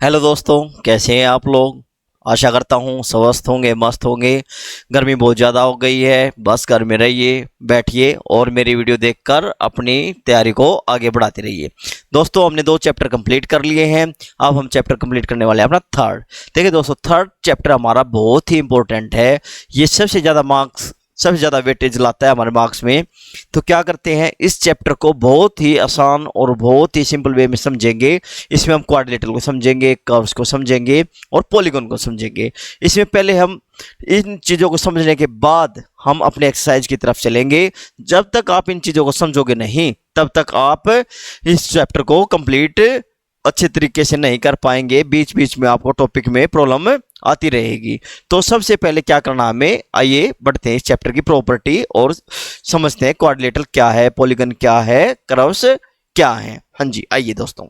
Hello दोस्तों, कैसे हैं आप लोग। आशा करता हूँ स्वस्थ होंगे, मस्त होंगे। गर्मी बहुत ज़्यादा हो गई है, बस घर में रहिए, बैठिए और मेरी वीडियो देखकर अपनी तैयारी को आगे बढ़ाते रहिए। दोस्तों, हमने 2 चैप्टर कंप्लीट कर लिए हैं। अब हम चैप्टर कंप्लीट करने वाले हैं अपना थर्ड। देखिए दोस्तों, थर्ड चैप्टर हमारा बहुत ही इंपॉर्टेंट है। ये सबसे ज़्यादा वेटेज लाता है हमारे मार्क्स में। तो क्या करते हैं, इस चैप्टर को बहुत ही आसान और बहुत ही सिंपल वे में समझेंगे। इसमें हम क्वाड्रिलेटरल को समझेंगे, कर्व्स को समझेंगे और पॉलीगॉन को समझेंगे। इसमें पहले हम इन चीज़ों को समझने के बाद हम अपने एक्सरसाइज की तरफ चलेंगे। जब तक आप इन चीज़ों को समझोगे नहीं, तब तक आप इस चैप्टर को कंप्लीट अच्छे तरीके से नहीं कर पाएंगे। बीच बीच में आपको टॉपिक में प्रॉब्लम आती रहेगी। तो सबसे पहले क्या करना हमें, आइए बढ़ते हैं इस चैप्टर की प्रॉपर्टी और समझते हैं क्वाड्रिलेटरल क्या है, पॉलीगन क्या है, कर्व्स क्या है। हाँ जी, आइए दोस्तों।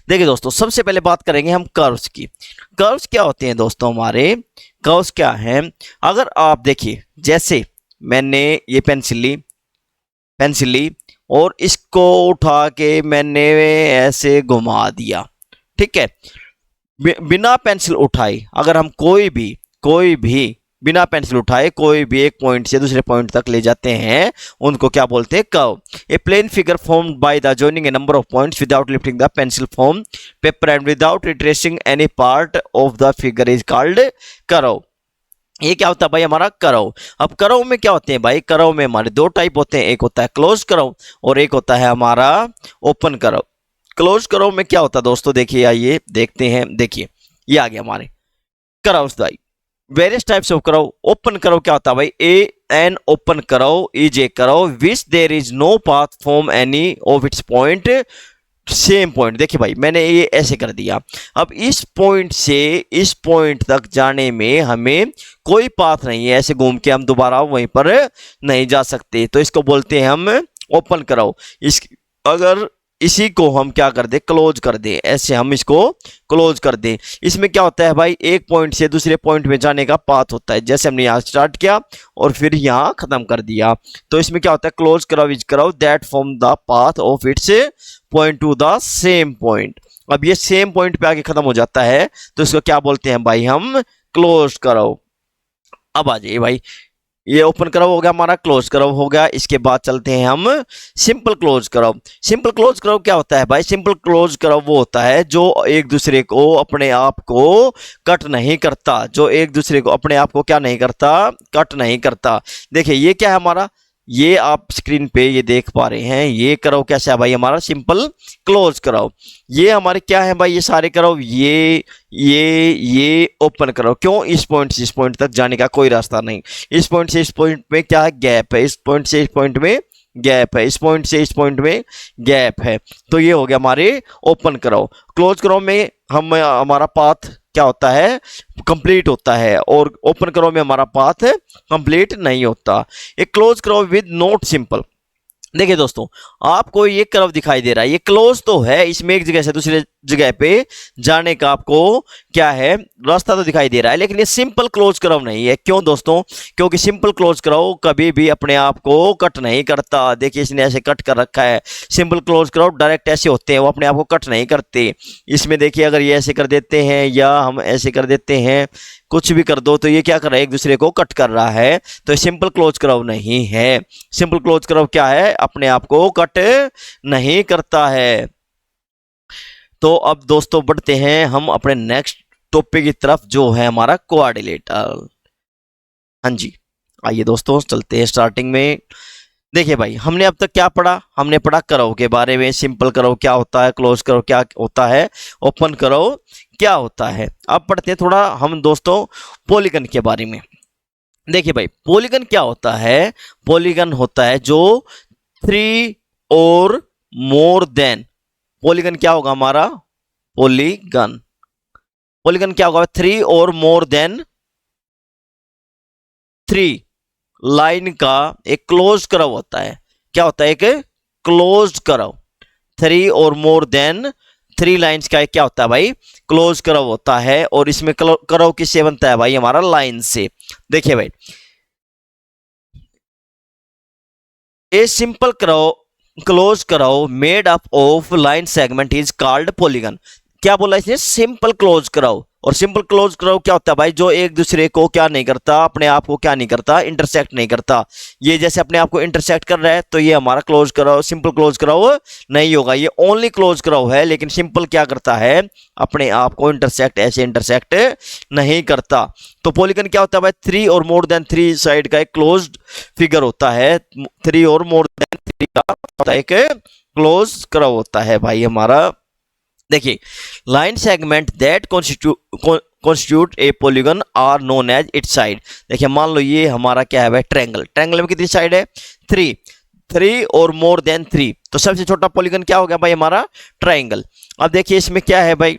देखिए दोस्तों, सबसे पहले बात करेंगे हम कर्व्स की। कर्व्स क्या होते हैं दोस्तों हमारे, कर्व्स क्या हैं। अगर आप देखिए, जैसे मैंने ये पेंसिल ली और इसको उठा के मैंने ऐसे घुमा दिया, ठीक है। बिना पेंसिल उठाए अगर हम कोई भी बिना पेंसिल उठाए कोई भी एक पॉइंट से दूसरे पॉइंट तक ले जाते हैं, उनको क्या बोलते हैं, curve. A plane figure formed by the joining a number of points without lifting the pencil from paper and without retracing any part of the figure is called curve. ये क्या होता है भाई, हमारा कर्व। अब कर्व में क्या होते हैं भाई, कर्व में हमारे 2 टाइप होते हैं। एक होता है क्लोज कर्व और एक होता है हमारा ओपन कर्व। क्लोज कर्व में क्या होता है दोस्तों, देखिए आइए देखते हैं। देखिए ये आ गया हमारे कर्व्स भाई, various types of curve. Open curve क्या होता है भाई, an open curve is a curve which there is no path from any of its point same point. देखिए भाई, मैंने ये ऐसे कर दिया। अब इस पॉइंट से इस पॉइंट तक जाने में हमें कोई पाथ नहीं है, ऐसे घूम के हम दोबारा वहीं पर नहीं जा सकते, तो इसको बोलते हैं हम ओपन कर्व। इस अगर इसी को हम क्या कर दे, क्लोज कर दे, ऐसे हम इसको क्लोज कर दे। इसमें क्या होता है भाई, एक पॉइंट से दूसरे पॉइंट में जाने का पाथ होता है। जैसे हमने यहाँ स्टार्ट किया और फिर यहाँ खत्म कर दिया, तो इसमें क्या होता है, close curve is curve that form the path of its point two the same point. अब ये सेम पॉइंट पे आके खत्म हो जाता है, तो इसको क्या बोलते हैं भाई, हम क्लोज कर्व। अब आ जाइए भाई, ये ओपन कर्व हो गया हमारा, क्लोज कर्व हो गया। इसके बाद चलते हैं हम simple close curve. Simple close curve क्या होता है भाई, सिंपल क्लोज कर्व वो होता है जो एक दूसरे को अपने आप को कट नहीं करता, जो एक दूसरे को अपने आप को क्या नहीं करता, कट नहीं करता। देखिए ये क्या है हमारा, ये आप स्क्रीन पे ये देख पा रहे हैं, ये कर्व कैसा है भाई, हमारा सिंपल क्लोज कर्व। ये हमारे क्या है भाई, ये सारे कर्व, ये ओपन कर्व। क्यों, इस पॉइंट से इस पॉइंट तक जाने का कोई रास्ता नहीं। इस पॉइंट से इस पॉइंट में क्या है, गैप है। इस पॉइंट से इस पॉइंट में गैप है। इस पॉइंट से इस पॉइंट में गैप है। तो ये हो गया हमारे ओपन कर्व। क्लोज कर्व में हम हमारा पाथ क्या होता है, कंप्लीट होता है, और ओपन कर्व में हमारा पाथ कंप्लीट नहीं होता। एक close curve with not simple. देखिए दोस्तों, आपको ये कर्व दिखाई दे रहा है, ये क्लोज तो है, इसमें एक जगह से दूसरे जगह पे जाने का आपको क्या है, रास्ता तो दिखाई दे रहा है, लेकिन ये सिंपल क्लोज कर्व नहीं है। क्यों दोस्तों, क्योंकि सिंपल क्लोज कर्व कभी भी अपने आप को कट नहीं करता। देखिए इसने ऐसे कट कर रखा है। सिंपल क्लोज कर्व डायरेक्ट ऐसे होते हैं, वो अपने आप को कट नहीं करते। इसमें देखिए, अगर ये ऐसे कर देते हैं या हम ऐसे कर देते हैं, कुछ भी कर दो, तो ये क्या कर रहा है, एक दूसरे को कट कर रहा है। तो सिंपल क्लोज कर्व नहीं है। सिंपल क्लोज कर्व क्या है, अपने आप को कट नहीं करता है। तो अब दोस्तों बढ़ते हैं हम अपने नेक्स्ट टॉपिक की तरफ, जो है हमारा क्वाड्रिलेटरल। हाँ जी, आइए दोस्तों चलते हैं स्टार्टिंग में। देखिए भाई, हमने अब तक क्या पढ़ा, हमने पढ़ा कर्व के बारे में। सिंपल कर्व क्या होता है, क्लोज कर्व क्या होता है, ओपन कर्व क्या होता है। अब पढ़ते हैं थोड़ा हम दोस्तों पॉलीगन के बारे में। देखिए भाई, पॉलीगन क्या होता है, पॉलीगन होता है जो 3 और मोर देन। पॉलीगन क्या होगा हमारा, पॉलीगन पॉलीगन क्या होगा, 3 और मोर देन 3 लाइन का एक क्लोज कर्व होता है। क्या होता है, एक क्लोज कर्व। 3 और मोर देन 3 लाइंस का एक क्या होता है भाई, क्लोज कर्व होता है। और इसमें कर्व किससे बनता है भाई, हमारा लाइन से। देखिए भाई, a simple curve close curve made up of line segment is called polygon. क्या बोला इसने, सिंपल क्लोज कराओ। और सिंपल क्लोज कराओ क्या होता है भाई, जो एक दूसरे को क्या नहीं करता, अपने आप को क्या नहीं करता, इंटरसेक्ट नहीं करता। ये जैसे अपने आप को इंटरसेक्ट कर रहा है तो ये हमारा क्लोज कराओ, सिंपल क्लोज कराओ नहीं होगा, ये ओनली क्लोज कराओ है। लेकिन सिंपल क्या करता है, अपने आप को इंटरसेक्ट ऐसे इंटरसेक्ट नहीं करता। तो पॉलीगन क्या होता है भाई, 3 और मोर देन 3 साइड का एक क्लोज्ड फिगर होता है। 3 और मोर देन 3 का होता है एक क्लोज कराओ होता है भाई हमारा। देखिए, line segment that constitute a polygon are known as its side. देखिए मान लो ये हमारा क्या है भाई, ट्रायंगल। ट्रायंगल में कितनी साइड है, 3 और मोर देन 3। तो सबसे छोटा पॉलीगन क्या हो गया भाई हमारा, ट्रायंगल। अब देखिए इसमें क्या है भाई,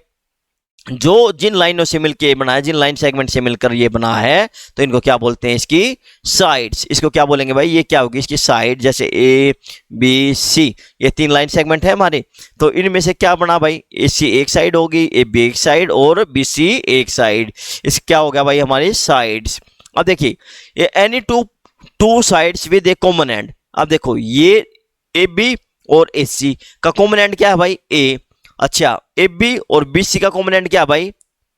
जो जिन लाइनों से मिलकर बना है, जिन लाइन सेगमेंट से मिलकर ये बना है, तो इनको क्या बोलते हैं, इसकी साइड्स। इसको क्या बोलेंगे भाई, ये क्या होगी इसकी साइड। जैसे ए बी सी, ये 3 लाइन सेगमेंट है हमारे, तो इनमें से क्या बना भाई, ए सी एक साइड होगी, ए बी एक साइड और बी सी एक साइड। इस क्या हो गया भाई हमारी साइड्स। अब देखिए, ये any two sides with A common and. अब देखो ये ए बी और ए सी का कॉमन एंड क्या है भाई, ए। अच्छा, ए बी और बी सी का कॉमन एंड क्या है भाई,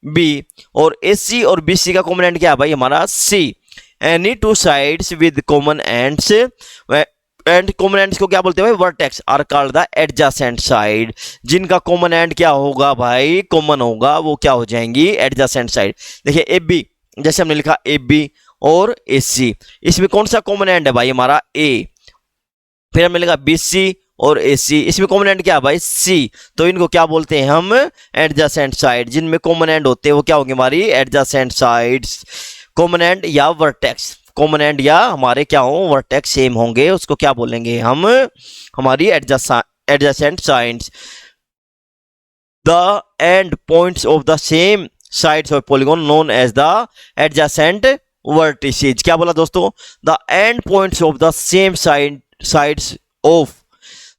बी। और ए सी और बी सी का कॉमन एंड क्या है भाई हमारा, C. Any two sides with common ends, and common ends को क्या बोलते हैं भाई, vertex are called the adjacent side. जिनका कॉमन एंड क्या होगा भाई, कॉमन होगा, वो क्या हो जाएंगी, एडजेसेंट साइड। देखिए ए बी, जैसे हमने लिखा ए बी और ए सी, इसमें कौन सा कॉमन एंड है भाई हमारा, ए। फिर हमने लिखा बी सी और ए सी, इसमें कॉमन एंड क्या है भाई, सी। तो इनको क्या बोलते हैं हम, एडजेसेंट साइड। जिनमें कॉमन एंड होते हैं वो क्या होंगे हमारी, एडजेसेंट साइड्स। कॉमन एंड या वर्टेक्स, कॉमन एंड या हमारे क्या हो, वर्टेक्स सेम होंगे, उसको क्या बोलेंगे हम, हमारी adjacent sides. The end points of the same sides of polygon known as the adjacent vertices. क्या बोला दोस्तों, the end points of the same sides of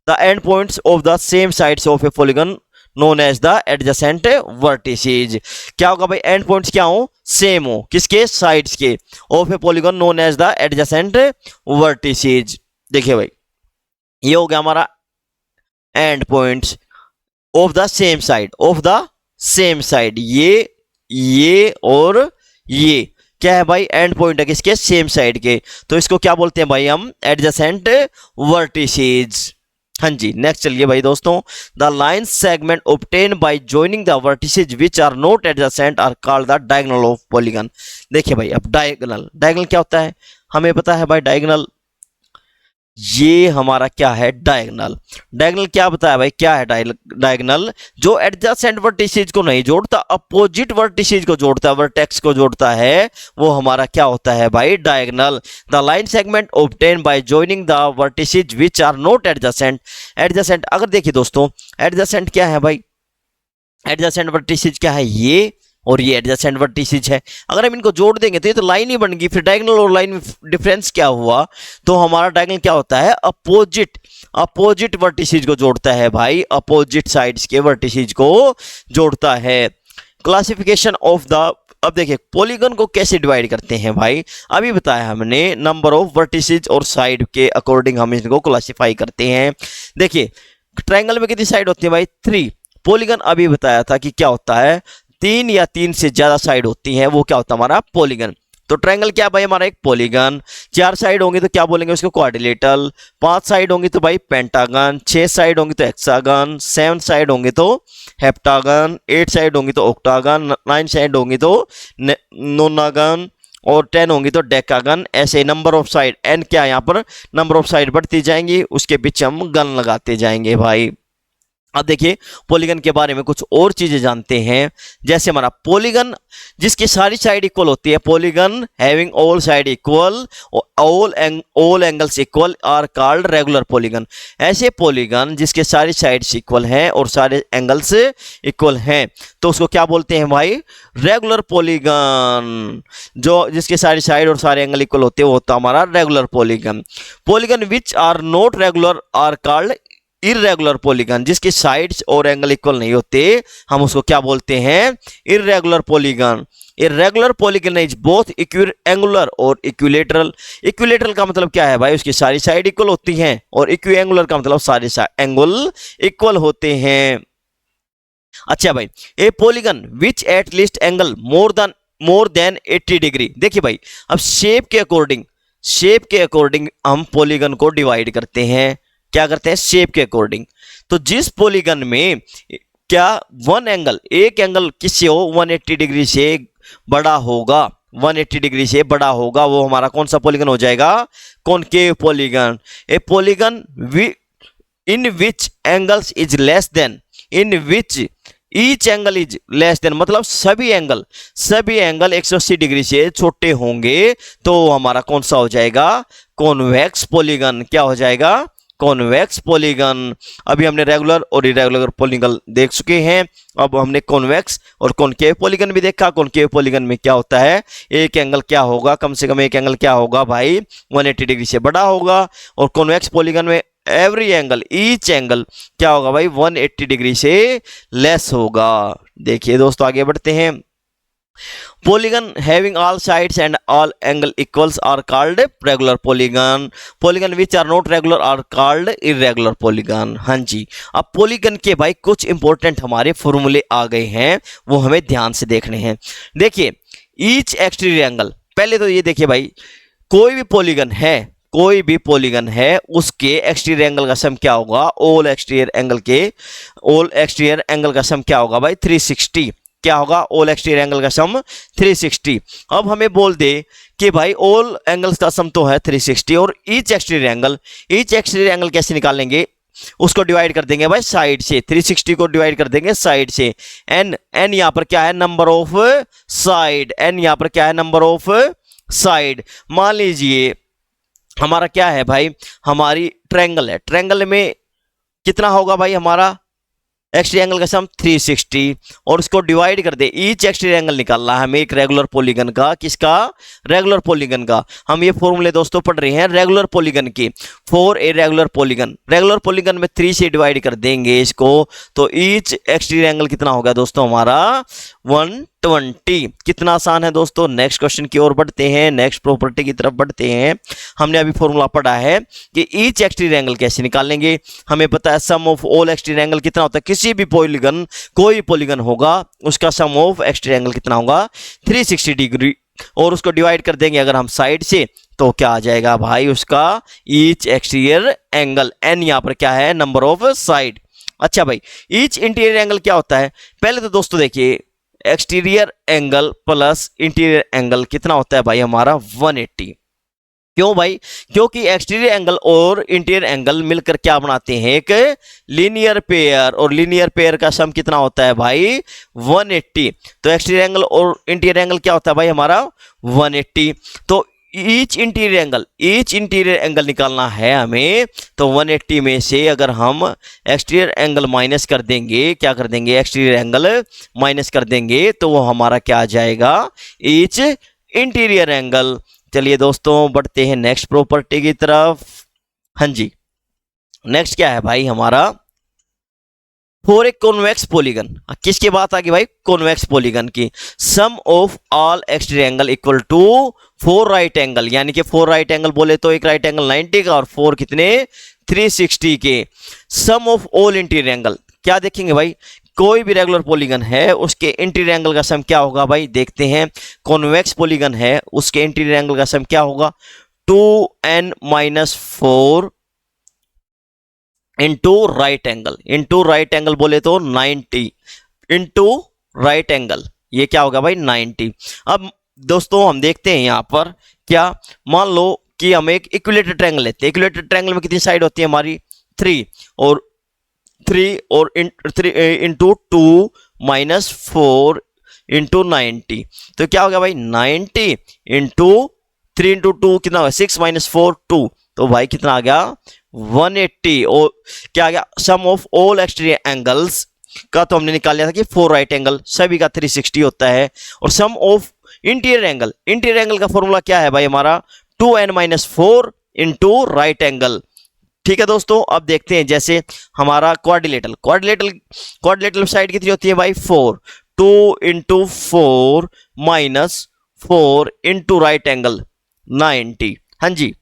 the endpoints of the same sides of a polygon known as the adjacent vertices। क्या होगा भाई, and points क्या हो, same हो, किसके, साइड्स के, of a polygon known as the adjacent vertices. देखिए भाई ये हो गया हमारा end points of the same side, of the same side. ये और ये क्या है भाई, एंड पॉइंट है किसके, सेम साइड के। तो इसको क्या बोलते हैं भाई हम, एडजेसेंट वर्टिसेज। हाँ जी, नेक्स्ट चलिए भाई दोस्तों, the line segment obtain by joining the vertices which are not adjacent are called the diagonal of polygon. देखिए भाई अब डायगोनल, डायगोनल क्या होता है, हमें पता है भाई डायगोनल, ये हमारा क्या है, डायगोनल। डायगोनल क्या बताया भाई, क्या है डायगोनल, जो एडजेसेंट वर्टिसेज को नहीं जोड़ता, अपोजिट वर्टिसेज को जोड़ता है, वर्टेक्स को जोड़ता है, वो हमारा क्या होता है भाई, diagonal. The line segment obtain by joining the vertices which are not adjacent. Adjacent, अगर देखिए दोस्तों एडजेसेंट क्या है भाई, एडजेसेंट वर्टिसेज क्या है, ये और ये एडजेसेंट वर्टिसेज है। अगर हम इनको जोड़ देंगे तो ये तो लाइन ही बन गई। फिर डायगोनल और लाइन में डिफरेंस क्या हुआ, तो हमारा डायगोनल क्या होता है, अपोजिट वर्टिसेज को जोड़ता है भाई, अपोजिट साइड्स के वर्टिसेज को जोड़ता है। क्लासिफिकेशन ऑफ द, अब देखिए पॉलीगन को कैसे डिवाइड करते हैं भाई, अभी बताया हमने, नंबर ऑफ वर्टिसेज और साइड के अकॉर्डिंग हम इनको क्लासिफाई करते हैं। देखिए ट्रायंगल में कितनी साइड होती है भाई, 3। पॉलीगन अभी बताया था कि क्या होता है, 3 या 3 से ज्यादा साइड होती हैं, वो क्या होता है हमारा पॉलीगन। तो ट्रायंगल क्या भाई हमारा, एक पॉलीगन। 4 साइड होंगी तो क्या बोलेंगे उसको, क्वाड्रिलेटरल। 5 साइड होंगी तो भाई पेंटागन। 6 साइड होंगी तो हेक्सागन। 7 साइड होंगी तो हेप्टागन। 8 साइड होंगी तो ऑक्टागन। 9 साइड होंगी तो नोनागन। और 10 होंगी तो डेकागन। ऐसे नंबर ऑफ साइड, एन क्या यहाँ पर नंबर ऑफ साइड बढ़ती जाएंगी, उसके पीछे हम गन लगाते जाएंगे भाई। अब देखिए पॉलीगन के बारे में कुछ और चीजें जानते हैं। जैसे हमारा पॉलीगन जिसकी सारी साइड इक्वल होती है, polygon having all side equal, all angles equal are called regular polygon. ऐसे पॉलीगन जिसके सारी साइड्स इक्वल हैं और सारे एंगल्स इक्वल हैं, तो उसको क्या बोलते हैं भाई, रेगुलर पॉलीगन। जो जिसके सारी साइड और सारे एंगल इक्वल होते हैं वो होता है हमारा regular polygon. Polygon which are not regular are called irregular polygon. जिसके साइड्स और एंगल इक्वल नहीं होते हम उसको क्या बोलते हैं, irregular polygon. Irregular polygon is both angular और इक्विलेटरल। इक्विलेटरल का मतलब क्या है भाई, उसकी सारी साइड इक्वल होती हैं, और इक्विएंगुलर का मतलब सारे एंगल इक्वल होते हैं। अच्छा भाई, ए polygon which at least angle more than 80 degree. देखिए भाई, अब शेप के अकॉर्डिंग हम पॉलीगन को डिवाइड करते हैं। क्या करते हैं? शेप के अकॉर्डिंग। तो जिस पॉलीगन में क्या एक एंगल किससे हो 180 डिग्री से बड़ा होगा, 180 डिग्री से बड़ा होगा, वो हमारा कौन सा पॉलीगन हो जाएगा? Concave polygon. A polygon in which angles is less than, in which each angle is less than, मतलब सभी एंगल 180 डिग्री से छोटे होंगे, तो हमारा कौन सा हो जाएगा? Convex polygon. क्या हो जाएगा? Convex polygon. अभी हमने रेगुलर और इरेगुलर पॉलीगन देख चुके हैं, अब हमने कॉन्वेक्स और कॉनकेव पॉलीगन भी देखा। कॉनकेव पॉलीगन में क्या होता है? एक एंगल क्या होगा, कम से कम एक एंगल क्या होगा भाई? 180 डिग्री से बड़ा होगा। और कॉन्वेक्स पॉलीगन में एवरी एंगल, ईच एंगल क्या होगा भाई? 180 डिग्री से लेस होगा। देखिए दोस्तों, आगे बढ़ते हैं। Polygon having all sides and all angle equals are called regular polygon. Polygon which are not regular are called irregular polygon. हाँ जी, अब पॉलीगन के भाई कुछ इंपॉर्टेंट हमारे फॉर्मूले आ गए हैं, वो हमें ध्यान से देखने हैं। देखिए, ईच एक्सटीरियर एंगल, पहले तो ये देखिए भाई, कोई भी पॉलीगन है उसके एक्सटीरियर एंगल का सम क्या होगा? ऑल एक्सटीरियर एंगल का सम क्या होगा भाई? 360। क्या होगा? ऑल एक्सटीरियर एंगल का सम 360। अब हमें बोल दे कि भाई ऑल एंगल्स का सम तो है 360 और ईच एक्सटीरियर एंगल कैसे निकालेंगे? उसको डिवाइड कर देंगे भाई साइड से, 360 को डिवाइड कर देंगे साइड से। एन यहां पर क्या है? Number of side. एन यहां पर क्या है? Number of side. मान लीजिए हमारा क्या है भाई? हमारी ट्रायंगल है, ट्रायंगल में कितना होगा भाई हमारा एक्सटीरियर एंगल का सम? 360। और उसको डिवाइड कर दे, ईच एक्सटीरियर एंगल निकालना है हमें एक रेगुलर पॉलीगन का। किसका? रेगुलर पॉलीगन का। हम ये फॉर्मूले दोस्तों पढ़ रहे हैं रेगुलर पॉलीगन की। फॉर ए रेगुलर पॉलीगन में 3 से डिवाइड कर देंगे इसको, तो ईच एक्सटीरियर एंगल कितना होगा दोस्तों हमारा? 120। कितना आसान है दोस्तों। नेक्स्ट क्वेश्चन की ओर बढ़ते हैं, नेक्स्ट प्रॉपर्टी की तरफ बढ़ते हैं। हमने अभी फॉर्मूला पढ़ा है कि ईच एक्सटीरियर एंगल कैसे निकालेंगे। हमें पता है सम ऑफ ऑल एक्सटीरियर एंगल कितना होता है? किसी भी पॉलीगन, कोई पॉलीगन होगा उसका सम ऑफ एक्सटीरियर एंगल कितना होगा? 360 डिग्री। और उसको डिवाइड कर देंगे अगर हम साइड से, तो क्या आ जाएगा भाई उसका? Each exterior angle. एन यहां पर क्या है? Number of side. अच्छा भाई, ईच इंटीरियर एंगल क्या होता है? पहले तो दोस्तों देखिए, exterior angle plus interior angle कितना होता है भाई हमारा? 180। क्यों भाई? क्योंकि एक्सटीरियर एंगल और इंटीरियर एंगल मिलकर क्या बनाते हैं? एक लीनियर पेयर। और लीनियर पेयर का सम कितना होता है भाई? 180। तो एक्सटीरियर एंगल और इंटीरियर एंगल क्या होता है भाई हमारा? 180। तो ईच इंटीरियर एंगल निकालना है हमें, तो 180 में से अगर हम एक्सटीरियर एंगल माइनस कर देंगे, क्या कर देंगे? एक्सटीरियर एंगल माइनस कर देंगे, तो वो हमारा क्या आ जाएगा? Each interior angle. चलिए दोस्तों बढ़ते हैं नेक्स्ट प्रॉपर्टी की तरफ। हाँ जी, नेक्स्ट क्या है भाई हमारा? For a convex polygon. किसकी बात आ गई भाई? कॉन्वेक्स पॉलीगन की। Sum of all exterior angle equal to 4 right angle, यानी कि 4 राइट एंगल बोले तो एक राइट एंगल 90 का और 4 कितने? 360 के। सम ऑफ ऑल इंटीरियर एंगल, क्या देखेंगे भाई? कोई भी रेगुलर पॉलीगन है उसके इंटीरियर एंगल का सम क्या होगा भाई? देखते हैं। कॉन्वेक्स पॉलीगन है उसके इंटीरियर एंगल का सम क्या होगा? 2n-4 इंटू राइट एंगल बोले तो 90 इंटू राइट एंगल, ये क्या होगा भाई? 90। अब दोस्तों हम देखते हैं यहां पर क्या, मान लो कि हम एक इक्विलेटरल ट्रायंगल लेते हैं। इक्विलेटरल ट्रायंगल में कितनी साइड होती है हमारी? 3 और इंटू 2 माइनस 4 इंटू 90, तो क्या हो गया भाई? 90 इंटू 3 इंटू 2 कितना होगा? 6 माइनस 4 2, तो भाई कितना आ गया? 180। और क्या आ गया? सम ऑफ ऑल एक्सटीरियर एंगल्स का तो हमने निकाल लिया था कि 4 राइट एंगल सभी का 360 होता है। और सम ऑफ इंटीरियर एंगल का फॉर्मूला क्या है भाई हमारा? 2n-4 into right angle. ठीक है दोस्तों, अब देखते हैं जैसे हमारा क्वाड्रिलेटरल साइड कितनी होती है भाई? 4। 2 into 4 minus 4 into right angle 90। हाँ जी,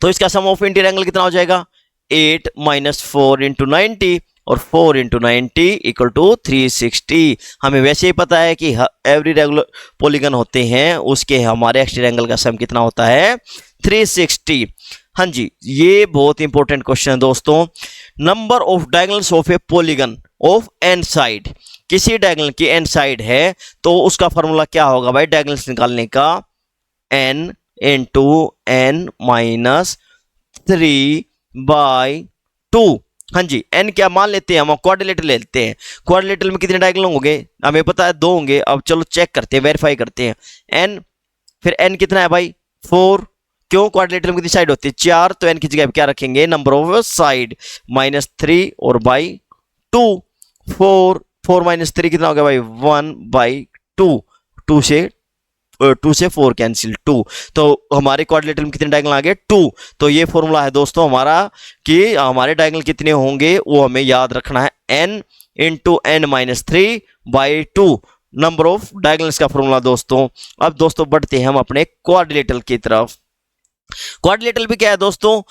तो इसका सम ऑफ इंटीरियर एंगल कितना हो जाएगा? 8 माइनस 4 इंटू 90, और 4 इंटू 90 इक्वल टू 360। हमें वैसे ही पता है कि एवरी रेगुलर पॉलीगन होते हैं उसके हमारे एक्सटीरियर एंगल का सम कितना होता है 360। हाँ जी, ये बहुत इंपॉर्टेंट क्वेश्चन है दोस्तों। Number of diagonals of a polygon of n side, किसी डायगोनल की एन साइड है तो उसका फॉर्मूला क्या होगा भाई डायगोनल्स निकालने का, n इंटू n माइनस 3/2। हाँ जी, n क्या मान लेते हैं हम, क्वाड्रिलेटरल लेते हैं। क्वाड्रिलेटरल में कितने डायगोनल होंगे हमें पता है 2 होंगे। अब चलो चेक करते हैं, वेरीफाई करते हैं। n, फिर n कितना है भाई 4, क्यों क्वाड्रिलेटरल में कितनी साइड होती है 4, तो n की जगह क्या रखेंगे नंबर ऑफ साइड माइनस 3 और बाई 2। 4 माइनस 3 कितना हो गया भाई 1/2। 2 से 4 कैंसिल 2, तो हमारे क्वाड्रिलेटरल में कितने डायगोनल आ गए 2। तो ये फॉर्मूला है दोस्तों हमारा कि हमारे डायगोनल कितने होंगे वो हमें याद रखना है, n into n minus 3/2 number of diagonals का फॉर्मूला दोस्तों। अब दोस्तों बढ़ते हैं हम अपने क्वाड्रिलेटरल की तरफ। क्वाड्रिलेटरल भी क्या है दोस्तों,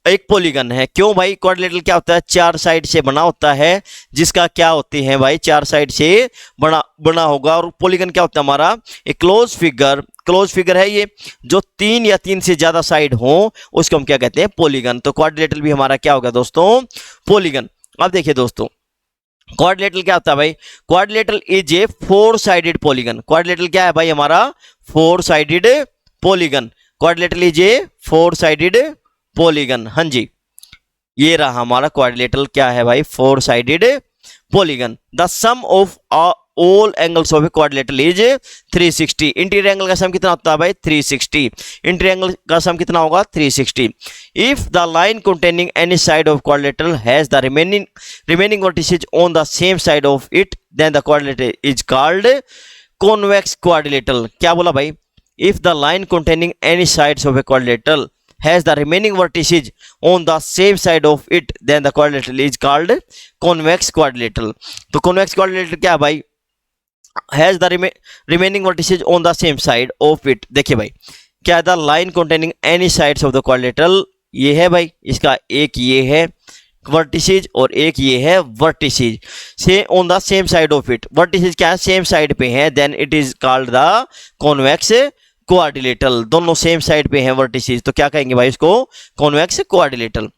एक पॉलीगन है। क्यों भाई, क्वाड्रिलेटरल क्या होता है 4 साइड से बना होता है, जिसका क्या होती है भाई 4 साइड से बना होगा। और पॉलीगन क्या होता है हमारा एक क्लोज फिगर है ये, जो 3 या 3 से ज्यादा साइड हो उसको हम क्या कहते हैं पॉलीगन। तो क्वाड्रिलेटरल भी हमारा क्या होगा दोस्तों पॉलीगन। अब देखिए दोस्तों क्वाड्रिलेटरल क्या होता है भाई, quadrilateral is a 4 sided polygon. Quadrilateral क्या है भाई हमारा 4 sided polygon. Quadrilateral is a 4 sided polygon. हाँ जी, ये रहा हमारा क्वाड्रिलेटरल क्या है भाई 4 sided polygon. The sum of all angles of a quadrilateral is 360। Interior angle का सम कितना होता है भाई 360। इंटीरियर एंगल का सम कितना होगा 360। If the line containing any side of quadrilateral has the remaining vertices on the same side of it, then the quadrilateral is called convex quadrilateral. क्या बोला भाई, if the line containing any sides of a quadrilateral has the remaining vertices on the same side of it, then the quadrilateral is called convex quadrilateral। तो convex quadrilateral क्या है भाई, has the remaining vertices on the same side of it। देखिए भाई क्या है, the line containing any sides of the quadrilateral, ये है भाई इसका एक ये है वर्टिसेज और एक ये है वर्टिसेज से on the same side of it. Vertices क्या है सेम साइड पे है, then it is called the convex quadrilateral. दोनों सेम साइड पे हैं वर्टिसेज, तो क्या कहेंगे भाई इसको कॉन्वेक्स क्वाड्रिलेटरल।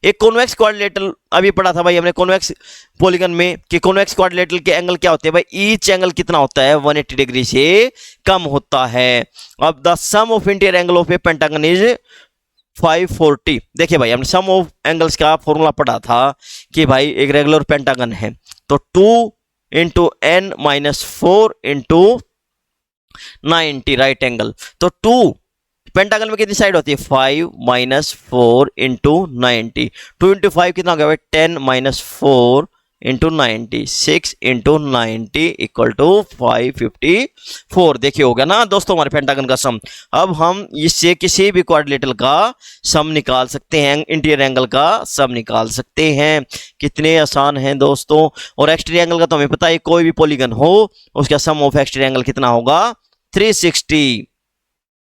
एक कॉन्वेक्स क्वाड्रिलेटरल अभी पढ़ा था भाई हमने कॉन्वेक्स पॉलीगन में कि कॉन्वेक्स क्वाड्रिलेटरल के एंगल क्या होते हैं भाई, ईच एंगल कितना होता है 180 डिग्री से कम होता है। अब the sum of interior angle of a pentagon is 540। देखिए भाई हमने सम ऑफ एंगल्स का फॉर्मूला पढ़ा था कि भाई एक रेगुलर पेंटागन है तो 2 into n minus 4 into 90 right angle. तो 2 पेंटागन में कितनी साइड होती है 5 माइनस 4 इंटू 90। 2 इंटू 5 कितना हो गया भाई 10 minus 4 into 90, 6 into 90 equal to 554। देखिए हो गया ना दोस्तों हमारे पेंटागन का सम। अब हम इससे किसी भी क्वाड्रिलेटरल का सम निकाल सकते हैं, इंटीरियर एंगल का सम निकाल सकते हैं। कितने आसान हैं दोस्तों। और एक्सटीरियर एंगल का तो हमें पता है, कोई भी पॉलीगन हो उसका सम ऑफ एक्सटीरियर एंगल कितना होगा 360।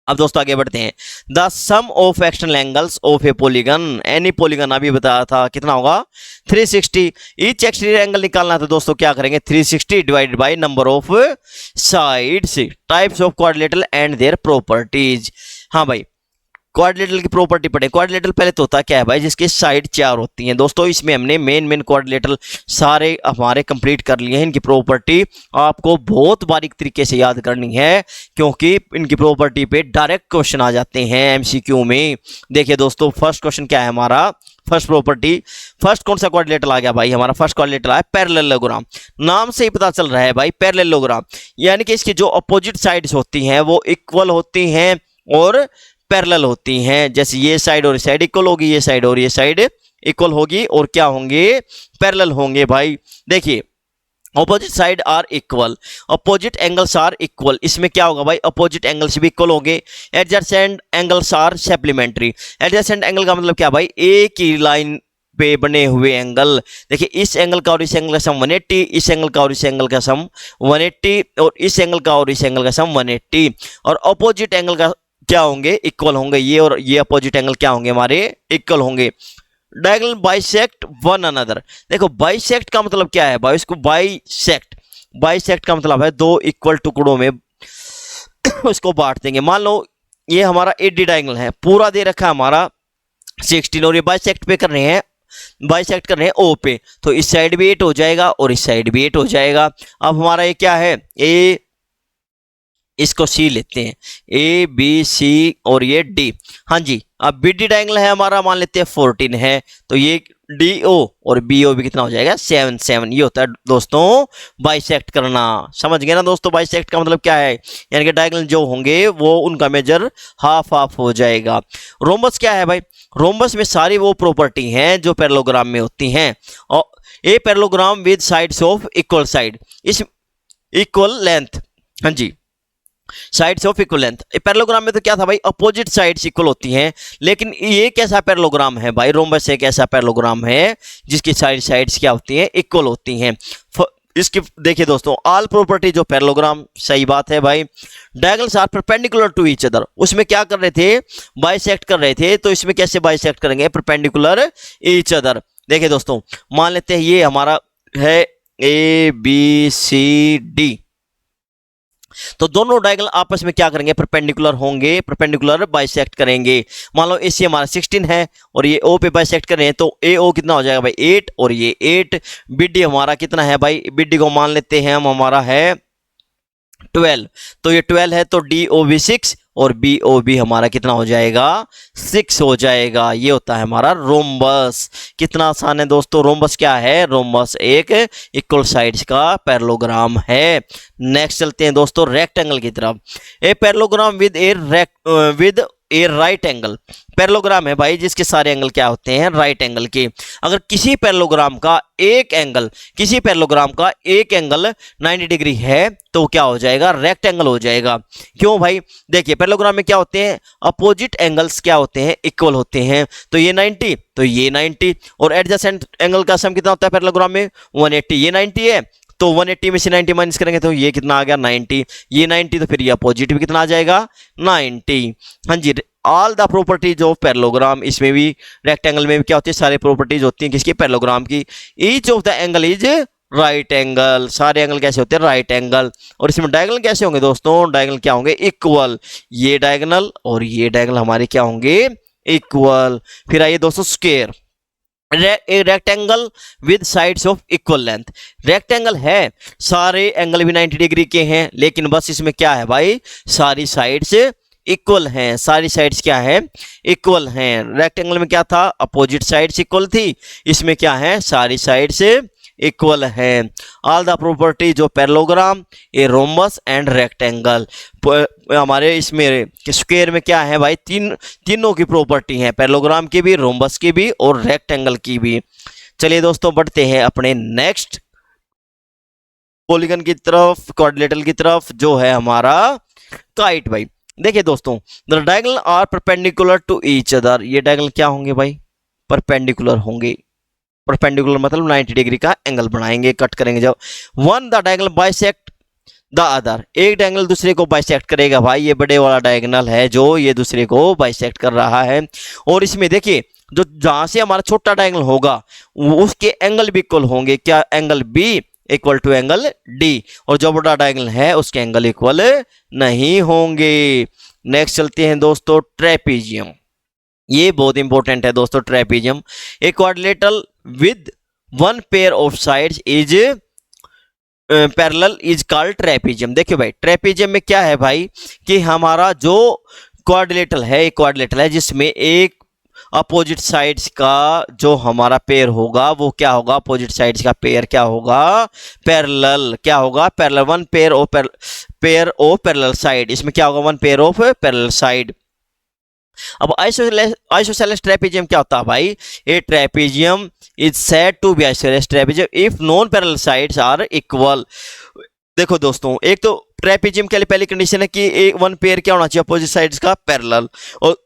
अब दोस्तों आगे बढ़ते हैं। The sum of external angles of a polygon, any polygon अभी बताया था कितना होगा 360। ईच एक्सटीरियर एंगल निकालना तो दोस्तों क्या करेंगे 360 divided by number of sides, types of quadrilateral and their properties. हाँ भाई क्वाड्रिलेटरल की प्रॉपर्टी पढ़े। क्वाड्रिलेटरल पहले तो होता क्या है भाई जिसकी साइड 4 होती हैं दोस्तों। इसमें हमने मेन क्वाड्रिलेटरल सारे हमारे कंप्लीट कर लिए हैं। इनकी प्रॉपर्टी आपको बहुत बारीक तरीके से याद करनी है क्योंकि इनकी प्रॉपर्टी पे डायरेक्ट क्वेश्चन आ जाते हैं एमसीक्यू में। देखिए दोस्तों फर्स्ट क्वेश्चन क्या है हमारा, फर्स्ट प्रॉपर्टी, फर्स्ट कौन सा क्वाड्रिलेटरल आ गया भाई हमारा, फर्स्ट क्वाड्रिलेटरल है पैरेललोग्राम। नाम से ही पता चल रहा है भाई पैरेललोग्राम, यानी कि इसकी जो अपोजिट साइड्स होती हैं वो इक्वल होती हैं और पैरेलल होती हैं। जैसे ये साइड और ये साइड इक्वल होगी, ये साइड और ये साइड इक्वल होगी और क्या होंगे पैरेलल होंगे भाई। देखिए opposite side are equal, opposite angles are equal. इसमें क्या होगा भाई अपोजिट एंगल्स भी इक्वल होंगे। Adjacent angles are supplementary. Adjacent angle का मतलब क्या भाई एक ही लाइन पे बने हुए एंगल। देखिए इस एंगल का और इस एंगल का सम 180, इस एंगल का और इस एंगल का सम 180 और इस एंगल का और इस एंगल का सम 180। और अपोजिट एंगल का क्या होंगे इक्वल होंगे, ये और ये अपोजिट एंगल क्या होंगे हमारे इक्वल होंगे। Diagonal bisect one another. देखो बाइसेक्ट का मतलब क्या है भाई, इसको बाइसेक्ट, बाइसेक्ट का मतलब है दो इक्वल टुकड़ों में उसको बांट देंगे। मान लो ये हमारा एडी डायगोनल है, पूरा दे रखा है हमारा 16 और ये बाइसेक्ट पे कर रहे हैं, बाइसेक्ट कर रहे हैं ओ पे, तो इस साइड भी 8 हो जाएगा और इस साइड भी 8 हो जाएगा। अब हमारा ये क्या है, ए, इसको सी लेते हैं, ए बी सी और ये डी। हाँ जी, अब बी डी डायगोनल है हमारा, मान लेते हैं 14 है, तो ये डी ओ और बी ओ भी कितना हो जाएगा 7 7। ये होता है दोस्तों बाइसेक्ट करना। समझ गए ना दोस्तों, बाइसेक्ट का मतलब क्या है, यानी कि डायगोनल जो होंगे वो उनका मेजर हाफ हाफ हो जाएगा। रोम्बस क्या है भाई, रोम्बस में सारी वो प्रॉपर्टी हैं जो पैरेललोग्राम में होती हैं। और a parallelogram with sides of equal side, इस इक्वल लेंथ, हाँ जी sides of equal length. Parallelogram में तो क्या था भाई, अपोजिट साइड्स इक्वल होती हैं, लेकिन ये कैसा पैरेललोग्राम है भाई, रोम्बस एक ऐसा पैरेललोग्राम है जिसकी साइड्स क्या होती हैं, इक्वल होती हैं। इसकी देखिए दोस्तों ऑल प्रॉपर्टी जो पैरेललोग्राम, सही बात है भाई। Diagonals are perpendicular to each other, उसमें क्या कर रहे थे, बाइसेक्ट कर रहे थे, तो इसमें कैसे बाइसेक्ट करेंगे, परपेंडिकुलर ईच अदर। देखिए दोस्तों मान लेते हैं ये हमारा है ए बी सी डी, तो दोनों डायगोनल आपस में क्या करेंगे, परपेंडिकुलर होंगे, परपेंडिकुलर बाइसेक्ट करेंगे। मान लो एसी हमारा 16 है और ये ओ पे बाइसेक्ट कर रहे हैं, तो ए ओ कितना हो जाएगा भाई 8 और ये 8। बीडी हमारा कितना है भाई, बीडी को मान लेते हैं हम, हमारा है 12, तो ये 12 है, तो डी ओ भी 6 और बी ओ भी हमारा कितना हो जाएगा 6 हो जाएगा। ये होता है हमारा रोम्बस। कितना आसान है दोस्तों, रोम्बस क्या है, रोम्बस एक इक्वल साइड्स का पैरेललोग्राम है। नेक्स्ट चलते हैं दोस्तों रेक्टेंगल की तरफ। ए parallelogram with A right angle, parallelogram है भाई जिसके सारे एंगल क्या होते हैं, राइट एंगल के। अगर किसी पैरेललोग्राम का एक एंगल, किसी पैरेललोग्राम का एक एंगल 90 डिग्री है तो क्या हो जाएगा, रेक्टेंगल हो जाएगा। क्यों भाई, देखिए पैरेललोग्राम में क्या होते हैं, अपोजिट एंगल्स क्या होते हैं, इक्वल होते हैं। तो ये 90 तो ये 90, और एडजेसेंट एंगल का सम कितना होता है पैरेललोग्राम में 180। ये 90 है तो 180 में से 90 माइनस करेंगे तो ये कितना आ गया 90, ये 90 तो फिर ये अपोजिट भी कितना आ जाएगा 90। हाँ जी, all the properties of parallelogram, इसमें भी रेक्टेंगल में भी क्या होती है, सारी प्रॉपर्टीज होती हैं किसकी, पैरेललोग्राम की। Each of the angle is right angle, सारे एंगल कैसे होते हैं, राइट एंगल। और इसमें डायगोनल कैसे होंगे दोस्तों, डायगोनल क्या होंगे, इक्वल। ये डायगोनल और ये डायगोनल हमारे क्या होंगे, इक्वल। फिर आइए दोस्तों square, rectangle with sides of equal length. Rectangle है, सारे एंगल भी 90 डिग्री के हैं, लेकिन बस इसमें क्या है भाई, सारी साइड्स इक्वल हैं, सारी साइड्स क्या है, इक्वल हैं। रेक्टेंगल में क्या था, अपोजिट साइड्स इक्वल थी, इसमें क्या है, सारी साइड्स इक्वल है। All the properties of parallelogram, a rhombus and rectangle. हमारे इसमें स्क्वायर में क्या है भाई, तीनों की प्रॉपर्टी है, पैरेललोग्राम की भी, रोम्बस की भी और रेक्टेंगल की भी। चलिए दोस्तों बढ़ते हैं अपने नेक्स्ट पॉलीगन की तरफ, क्वाड्रिलेटरल की तरफ, जो है हमारा काइट भाई। देखिए दोस्तों the diagonal are perpendicular to each other, ये डायगोनल क्या होंगे भाई, परपेंडिकुलर होंगे। परपेंडिकुलर मतलब 90 डिग्री का एंगल बनाएंगे, कट करेंगे जब। One the diagonal bisect the other, एक डायगोनल दूसरे को बाइसेक्ट करेगा भाई, ये बड़े वाला डायगोनल है जो ये दूसरे को बाइसेक्ट कर रहा है। और इसमें देखिए जो जहां से हमारा छोटा डायगोनल होगा उसके एंगल भी इक्वल होंगे, क्या, angle B equal to angle D, और जो बड़ा डायगोनल है उसके एंगल इक्वल नहीं होंगे। नेक्स्ट चलते हैं दोस्तों ट्रेपीजियम, ये बहुत इंपॉर्टेंट है दोस्तों trapezium. A quadrilateral with one pair of sides is parallel is called trapezium. देखिए भाई ट्रेपीजियम में क्या है भाई कि हमारा जो क्वाड्रिलेटरल है, एक क्वाड्रिलेटरल है जिसमें एक अपोजिट साइड्स का जो हमारा पेयर होगा वो क्या होगा, अपोजिट साइड्स का पेयर क्या होगा, पैरेलल। क्या होगा, parallel, one pair of parallel side, इसमें क्या होगा, one pair of parallel side. अब आइसोसेलेस ट्रेपीजियम क्या होता है भाई, a trapezium is said to be isosceles trapezium if non parallel sides are equal. देखो दोस्तों एक तो ट्रेपीजियम के लिए पहली कंडीशन है कि एक वन पेयर क्या होना चाहिए, अपोजिट साइड्स का पैरेलल, और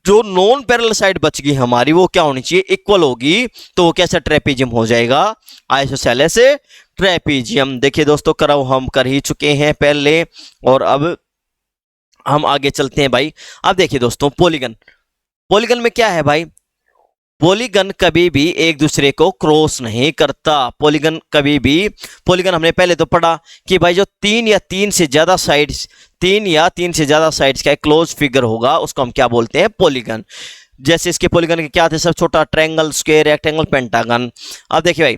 जो नॉन पैरेलल साइड बच गई हमारी वो क्या होनी चाहिए, इक्वल होगी, तो वो कैसा ट्रेपीजियम हो जाएगा, आइसोसेलेस ट्रेपीजियम। देखिए दोस्तों करव हम कर ही चुके हैं पहले, और अब हम आगे चलते हैं भाई। अब देखिए दोस्तों पॉलीगन, पॉलीगन में क्या है भाई, पॉलीगन कभी भी एक दूसरे को क्रॉस नहीं करता। पॉलीगन कभी भी, पॉलीगन हमने पहले तो पढ़ा कि भाई जो तीन या तीन से ज्यादा साइड्स का एक क्लोज फिगर होगा उसको हम क्या बोलते हैं, पॉलीगन। जैसे इसके पॉलीगन के क्या थे, सब छोटा, ट्रायंगल, स्क्वायर, रेक्टेंगल, पेंटागन। अब देखिए भाई,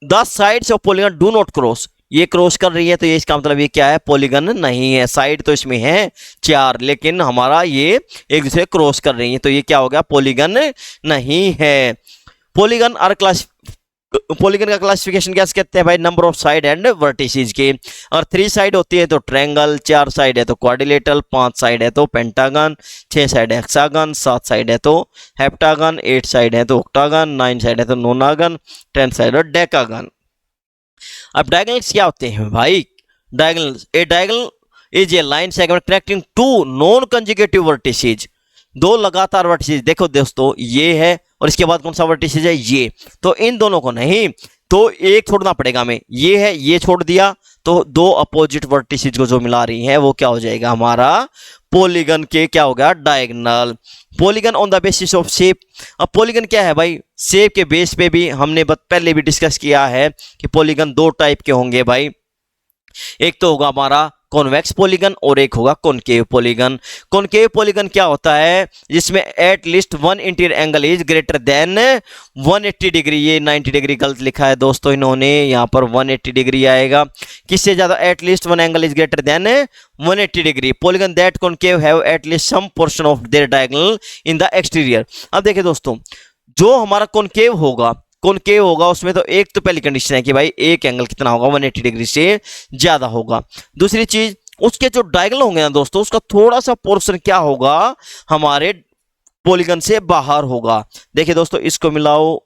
the sides of polygon do not cross, ये क्रॉस कर रही है तो ये इसका मतलब ये क्या है, पॉलीगन नहीं है। साइड तो इसमें है 4, लेकिन हमारा ये एक दूसरे क्रॉस कर रही है तो ये क्या हो गया, पॉलीगन नहीं है। पॉलीगन आर क्लास पॉलीगन का क्लासिफिकेशन कैसे कहते हैं भाई, number of side and vertices के। और 3 साइड होती है तो ट्रायंगल, 4 साइड है तो क्वाड्रिलेटरल, 5 साइड है तो पेंटागन, 6 साइड है हेक्सागन, 7 साइड है तो हेप्टागन, 8 साइड है तो ऑक्टागन, 9 साइड है तो नोनागन, 10 साइड है डेकागन। अब डायगोनल्स क्या होते हैं भाई, diagonal is a line segment connecting two non conjugative vertices, 2 लगातार वर्टिसेस। देखो दोस्तों, ये है और इसके बाद कौन सा वर्टिसेस है, ये, तो इन दोनों को नहीं, तो एक छोड़ना पड़ेगा हमें, ये है, ये छोड़ दिया तो 2 अपोजिट वर्टिसेस को जो मिला रही है वो क्या हो जाएगा, हमारा पॉलीगन के क्या हो गया, diagonal. Polygon on the basis of shape. अब पॉलीगन क्या है भाई, शेप के बेस पे भी हमने पहले भी डिस्कस किया है कि पॉलीगन 2 टाइप के होंगे भाई, एक तो होगा हमारा कॉन्वेक्स पॉलीगन और एक होगा कॉनकेव पॉलीगन। कॉनकेव पॉलीगन क्या होता है, जिसमें eight least 1 interior angle is greater than 180 degree. ये 90 डिग्री गलत लिखा है दोस्तों इन्होंने, यहाँ पर 180 डिग्री आएगा। किससे ज्यादा, at least 1 angle is greater than 180 degree. Polygon that concave have at least some portion of their diagonal in the exterior. अब देखिए दोस्तों, जो हमारा कॉनकेव होगा उसमें तो एक तो पहली कंडीशन है कि भाई एक एंगल कितना होगा, 180 डिग्री से ज्यादा होगा। दूसरी चीज, उसके जो डायगोनल होंगे ना दोस्तों, उसका थोड़ा सा पोर्शन क्या होगा, हमारे पॉलीगन से बाहर होगा। देखिए दोस्तों, इसको मिलाओ,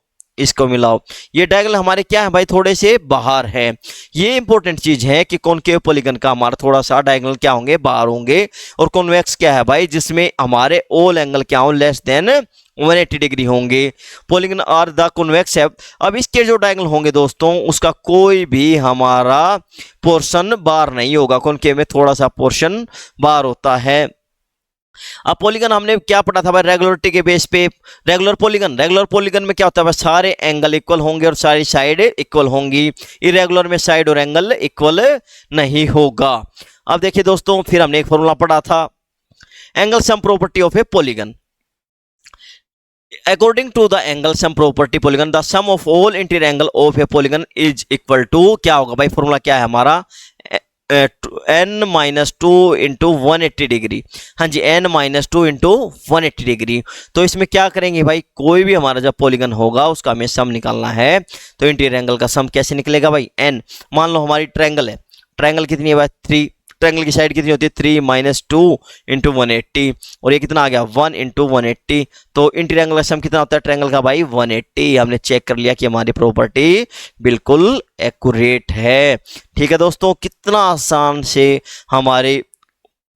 ये डायगोनल हमारे क्या है भाई, थोड़े से बाहर है। ये इंपॉर्टेंट चीज है कि कॉनकेव पॉलीगन का हमारा थोड़ा सा डायगोनल क्या होंगे, बाहर होंगे। और कॉन्वेक्स क्या है भाई, जिसमें हमारे ऑल एंगल क्या हो, लेस देन 180 डिग्री होंगे। पॉलीगन आर द कॉन्वेक्स है। अब इसके जो डायगोनल होंगे दोस्तों, उसका कोई भी हमारा पोर्शन बाहर नहीं होगा। कॉनकेव में थोड़ा सा पोर्शन बाहर होता है। अब पॉलीगन हमने क्या पढ़ा था भाई, रेगुलरिटी के बेस पे। रेगुलर पॉलीगन में क्या होता है भाई, सारे एंगल इक्वल होंगे और सारी साइड इक्वल होंगी। इरेगुलर में साइड और एंगल इक्वल नहीं होगा। अब देखिए दोस्तों, फिर हमने एक फॉर्मूला पढ़ा था, angle sum property of a polygon. According to the angle sum property polygon, the sum of all interior angle of a polygon is equal to, क्या होगा भाई, फॉर्मूला क्या है हमारा, n-2 इंटू 180 डिग्री। हाँ जी, n-2 इंटू 180 डिग्री। तो इसमें क्या करेंगे भाई, कोई भी हमारा जब पॉलीगन होगा उसका हमें सम निकालना है, तो इंटीरियर एंगल का सम कैसे निकलेगा भाई, n, मान लो हमारी ट्रायंगल है, ट्रायंगल कितनी है भाई, 3, ट्रायंगल की साइड कितनी होती है, 3 - 2 इंटू 180, और ये कितना आ गया, 1 इंटू 180। तो इंटीरियर एंगल का सम कितना होता है ट्रायंगल का भाई, 180। हमने चेक कर लिया कि हमारी प्रॉपर्टी बिल्कुल एक्यूरेट है। ठीक है दोस्तों, कितना आसान से हमारे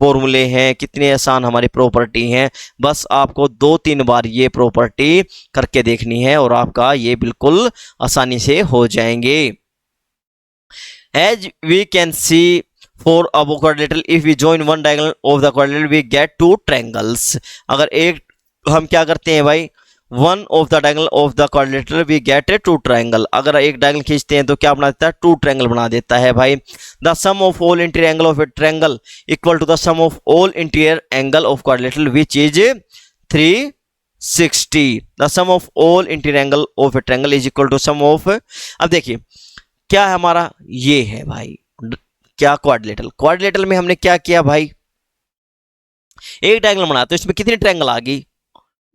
फॉर्मूले हैं, कितने आसान हमारी प्रॉपर्टी हैं। बस आपको 2-3 बार ये प्रॉपर्टी करके देखनी है और आपका ये बिल्कुल आसानी से हो जाएंगे। As we can see for a quadrilateral, if we join one diagonal of the quadrilateral we get 2 triangles। अगर एक हम क्या करते हैं भाई, one of the diagonal of the quadrilateral we get 2 triangle। अगर एक डायगोनल खींचते हैं तो क्या बना देता है, 2 ट्रायंगल बना देता है भाई। the sum of all interior angle of a triangle equal to the sum of all interior angle of quadrilateral which is 360। the sum of all interior angle of a triangle is equal to sum of, अब देखिए क्या है हमारा, ये है भाई क्या, quadrilateral में हमने क्या किया भाई, एक ट्रायंगल बनाया तो इसमें कितनी ट्रायंगल आ गई,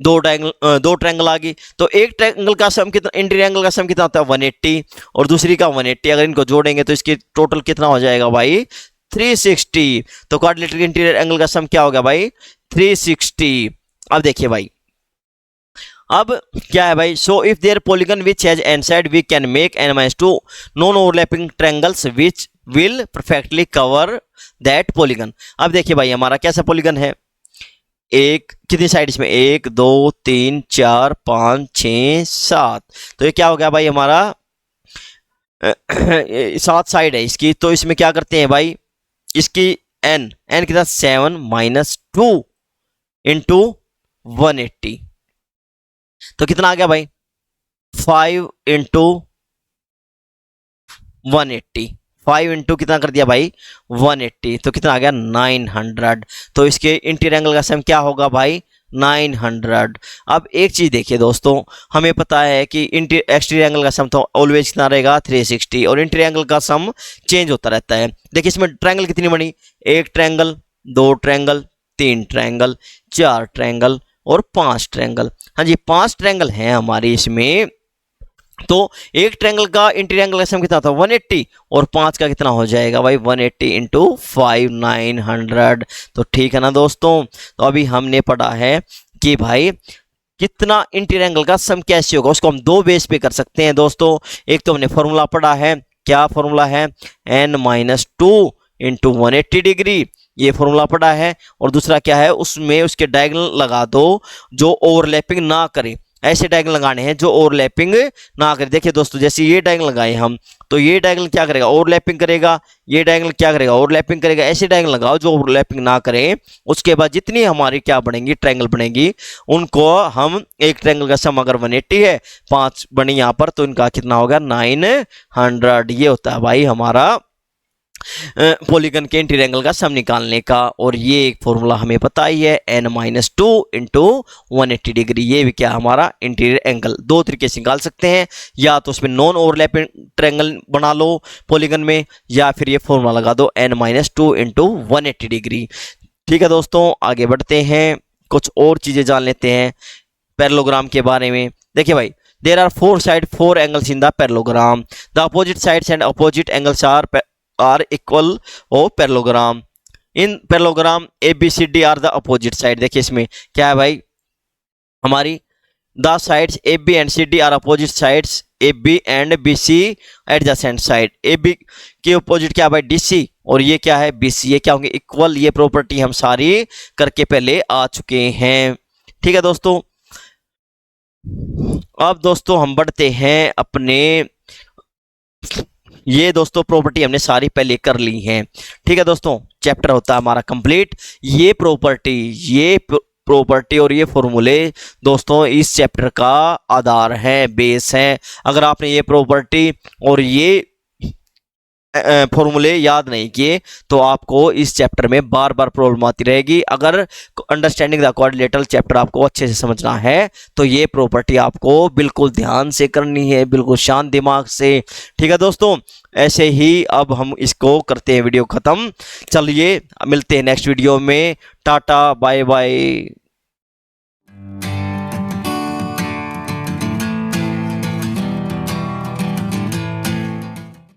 2 ट्रायंगल आ गई। तो एक ट्रायंगल का सम कितना, इंटीरियर एंगल का सम कितना होता है 180 और दूसरी का 180। अगर इनको जोड़ेंगे तो इसके टोटल कितना हो जाएगा भाई, 360। तो क्वाड्रिलेटरल के इंटीरियर एंगल का सम क्या हो गया भाई, 360। अब देखिए भाई, अब क्या है भाई, so if there polygon which has n side we can make n-2 non overlapping triangles which will perfectly cover that polygon. अब देखिए भाई, हमारा कैसा पॉलीगन है, एक कितनी साइड इसमें, 1 2 3 4 5 6 7। तो ये क्या हो गया भाई, हमारा 7 साइड है इसकी। तो इसमें क्या करते हैं भाई, इसकी n कितना, 7 - 2 इंटू 180। तो कितना आ गया भाई 5 इंटू 180, 5 इंटू कितना कर दिया भाई 180, तो कितना आ गया 900। तो इसके इंटीरियर एंगल का सम क्या होगा भाई 900। अब एक चीज देखिए दोस्तों, हमें पता है कि एक्सटीरियर एंगल का सम तो ऑलवेज कितना रहेगा 360, और इंटीरियर एंगल का सम चेंज होता रहता है। देखिए इसमें ट्रायंगल कितनी बनी, एक ट्रायंगल, दो ट्रायंगल, तीन ट्रायंगल, चार ट्रायंगल और पांच ट्रायंगल। हाँ जी 5 ट्रायंगल हैं हमारे इसमें। तो एक ट्रायंगल का इंटीरियर एंगल का सम कितना था 180, और 5 का कितना हो जाएगा भाई 180 इंटू 5 900। तो ठीक है ना दोस्तों। तो अभी हमने पढ़ा है कि भाई कितना इंटीरियर एंगल का सम कैसे होगा, उसको हम दो बेस पे कर सकते हैं दोस्तों। एक तो हमने फॉर्मूला पढ़ा है, क्या फॉर्मूला है n-2 इंटू 180 डिग्री, ये फॉर्मूला पढ़ा है। और दूसरा क्या है, उसमें उसके डायगोनल लगा दो जो ओवरलैपिंग ना करे, ऐसे डायगोनल लगाने हैं जो ओवरलैपिंग ना करे। देखिए दोस्तों जैसे ये डायगोनल लगाए हम, तो ये डायगोनल क्या करेगा ओवरलैपिंग करेगा, ये डायगोनल क्या करेगा ओवरलैपिंग करेगा। ऐसे डायगोनल लगाओ जो ओवरलैपिंग ना करे। उसके बाद जितनी हमारी क्या बनेंगी ट्रायंगल बनेगी, उनको हम एक ट्रायंगल का सम अगर 180 है, 5 बनी यहाँ पर, तो इनका कितना होगा 900। ये होता है भाई हमारा पॉलीगन के इंटीरियर एंगल का सम निकालने का। और ये एक फॉर्मूला हमें पता ही है n-2 इंटू 180 डिग्री, ये भी क्या हमारा इंटीरियर एंगल। दो तरीके से निकाल सकते हैं, या तो उसमें नॉन ओवरलैपिंग ट्रायंगल बना लो पॉलीगन में, या फिर ये फॉर्मूला लगा दो n-2 इंटू 180 डिग्री। ठीक है दोस्तों आगे बढ़ते हैं, कुछ और चीजें जान लेते हैं पैरेललोग्राम के बारे में। देखिए भाई there are 4 side 4 angles in the parallelogram, the opposite sides and opposite angles are equal of parallelogram. In parallelogram ABCD are the opposite side। देखिए इसमें क्या है भाई हमारी the sides AB and CD are opposite sides, AB and BC adjacent side। AB के opposite क्या है भाई DC, और ये क्या है BC, ये क्या होंगे इक्वल। ये प्रॉपर्टी हम सारी करके पहले आ चुके हैं। ठीक है दोस्तों। अब दोस्तों हम बढ़ते हैं अपने, ये दोस्तों प्रॉपर्टी हमने सारी पहले कर ली हैं। ठीक है दोस्तों चैप्टर होता है हमारा कंप्लीट। ये प्रॉपर्टी और ये फॉर्मूले दोस्तों इस चैप्टर का आधार है, बेस है। अगर आपने ये प्रॉपर्टी और ये फॉर्मूले याद नहीं किए तो आपको इस चैप्टर में बार बार प्रॉब्लम आती रहेगी। अगर अंडरस्टैंडिंग द क्वाड्रिलेटरल चैप्टर आपको अच्छे से समझना है तो ये प्रॉपर्टी आपको बिल्कुल ध्यान से करनी है, बिल्कुल शांत दिमाग से। ठीक है दोस्तों, ऐसे ही अब हम इसको करते हैं वीडियो खत्म। चलिए मिलते हैं नेक्स्ट वीडियो में, टाटा बाय बाय।